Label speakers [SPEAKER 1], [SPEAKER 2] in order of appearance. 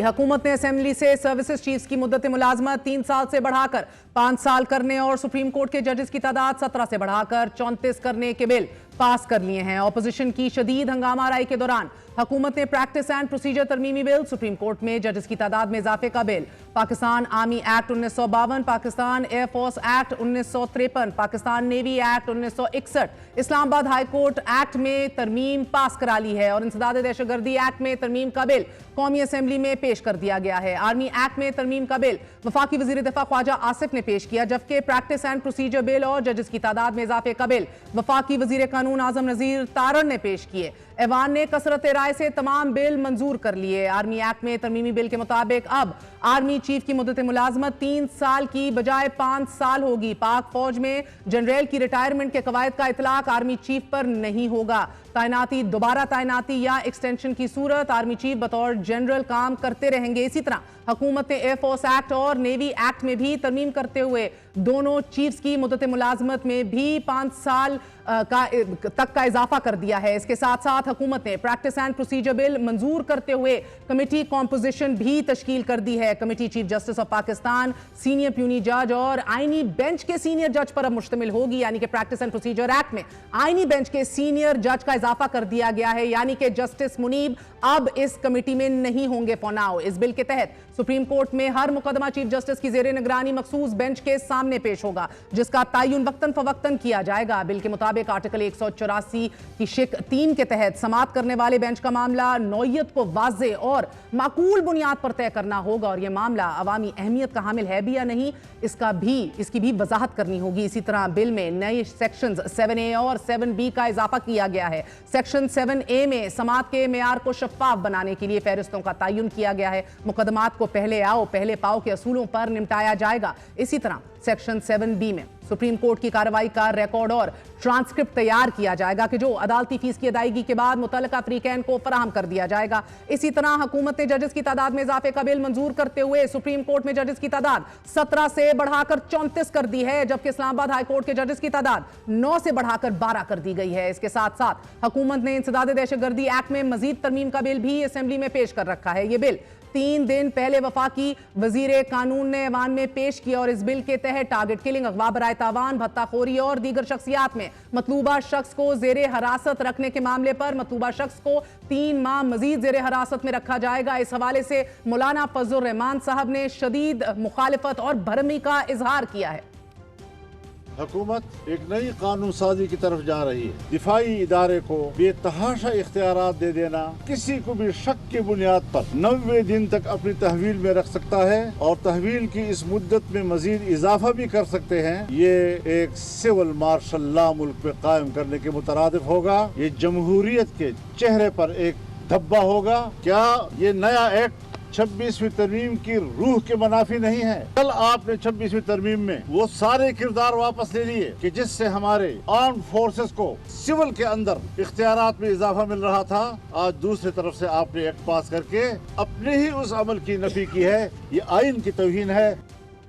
[SPEAKER 1] हुकूमत ने असेंबली से सर्विसेज चीफ्स की मुद्दत मुलाजमत 3 साल से बढ़ाकर 5 साल करने और सुप्रीम कोर्ट के जजेस की तादाद 17 से बढ़ाकर 34 करने के बिल पास कर लिए हैं। ऑपोजिशन की शदीद हंगामा राई के दौरान हुकूमत ने प्रैक्टिस एंड प्रोसीजर तरमीमी बिल, सुप्रीम कोर्ट में जजेस की तादाद में इजाफे का bill, Pakistan army act 1952, Pakistan air force act 1953, Pakistan navy act 1961, Islamabad high court act में तरमीम पास करा ली है और इंसदाद दहशतगर्दी एक्ट में तरमीम का बिल कौमी असेंबली में पेश कर दिया गया है। आर्मी एक्ट में तरमीम का बिल वफाकी वजीर दिफा ख्वाजा आसिफ ने पेश किया, जबकि प्रैक्टिस एंड प्रोसीजर बिल और जजेस की तादाद में इजाफे का बिल वफाकी वजीर कानून आजम नजीर तारड़ ने पेश किए। ऐवान ने कसरत राय से तमाम बिल मंजूर कर लिए। आर्मी एक्ट में तरमीमी बिल के मुताबिक अब आर्मी चीफ की मुद्दत मुलाजमत 3 साल की बजाय 5 साल होगी। पाक फौज में जनरल की रिटायरमेंट के कवायद का इतलाक आर्मी चीफ पर नहीं होगा। तैनाती, दोबारा तैनाती या एक्सटेंशन की सूरत आर्मी चीफ बतौर जनरल काम करते रहेंगे। इसी तरह हुकूमत ने एयरफोर्स एक्ट और नेवी एक्ट में भी तरमीम करते हुए दोनों चीफ्स की मुद्दत मुलाजमत में भी 5 साल तक का इजाफा कर दिया है। इसके साथ साथ हुकूमत ने प्रैक्टिस एंड प्रोसीजर बिल मंजूर करते हुए कमेटी कॉम्पोजिशन भी तश्कील कर दी है। Committee chief justice of Pakistan, senior puny जज और आईनी बेंच के सीनियर जज पर अब मुश्तमिल होगी, यानी कि प्रैक्टिस एंड प्रोसीजर एक्ट में आईनी बेंच के सीनियर जज का इजाफा कर दिया गया है, यानी कि जस्टिस मुनीब अब इस कमेटी में नहीं होंगे फॉर। इस बिल के तहत सुप्रीम कोर्ट में हर मुकदमा चीफ जस्टिस की जेर निगरानी मखसूस बेंच के सामने पेश होगा, जिसका तयन वक्तन फवक्तन किया जाएगा। बिल के मुताबिक आर्टिकल 184 की शिक 3 के तहत समाअत करने वाले बेंच का मामला नौयत को वाज़े और माकूल बुनियाद पर तय करना होगा और यह मामला अवामी अहमियत का हामिल है भी या नहीं, इसकी भी वजाहत करनी होगी। इसी तरह बिल में नए सेक्शंस 7A और 7B का इजाफा किया गया है। सेक्शन 7A में समाअत के मेयार को शफाफ बनाने के लिए फहरिस्तों का तयन किया गया है। मुकदमात को पहले आओ पहले पाओ के असूलों पर निपटाया जाएगा। इसी तरह सेक्शन 7B में सुप्रीम कोर्ट की कार्रवाई का रिकॉर्ड और ट्रांसक्रिप्ट तैयार किया जाएगा कि जो अदालती फीस की अदायगी के बाद मुतल्लिका फ्रीकैन को फराहम कर दिया जाएगा। इसी तरह हुकूमत ने जजेस की तादाद में इजाफे का बिल मंजूर करते हुए सुप्रीम कोर्ट में जजेस की तादाद 17 से बढ़ाकर 34 कर दी है, जबकि इस्लामाबाद हाई कोर्ट के जजेस की तादाद 9 से बढ़ाकर 12 कर दी गई है। इसके साथ साथ हुकूमत ने इंसदाद दहशतगर्दी एक्ट में मजीद तरमीम का बिल भी असेंबली में पेश कर रखा है। यह बिल 3 दिन पहले वफाकी वजीर कानून ने ऐवान में पेश किया और इस बिल के तहत टारगेट किलिंग, अगवा बराए तावान, भत्ताखोरी और दीगर शख्सियात में मतलूबा शख्स को जेरे हरासत रखने के मामले पर मतलूबा शख्स को 3 माह मजीद जेरे हरासत में रखा जाएगा। इस हवाले से मौलाना फजल रहमान साहब ने शदीद मुखालिफत और भरमी का इजहार किया है।
[SPEAKER 2] हुकूमत एक नई कानून साजी की तरफ जा रही है। दिफाई इदारे को बेतहाशा इख्तियारात दे देना, किसी को भी शक की बुनियाद पर 90 दिन तक अपनी तहवील में रख सकता है और तहवील की इस मुद्दत में मजीद इजाफा भी कर सकते हैं। ये एक सिविल मार्शल लॉ मुल्क पे कायम करने के मुतरादिफ होगा। ये जमहूरियत के चेहरे पर एक धब्बा होगा। क्या ये नया एक्ट 26वीं तरमीम की रूह के मुनाफी नहीं है? कल आपने 26वीं तरमीम में वो सारे किरदार वापस ले लिए कि जिससे हमारे आर्म फोर्सेस को सिविल के अंदर इख्तियारात में इजाफा मिल रहा था। आज दूसरी तरफ से आपने एक्ट पास करके अपने ही उस अमल की नफी की है। ये आइन की तौहीन है।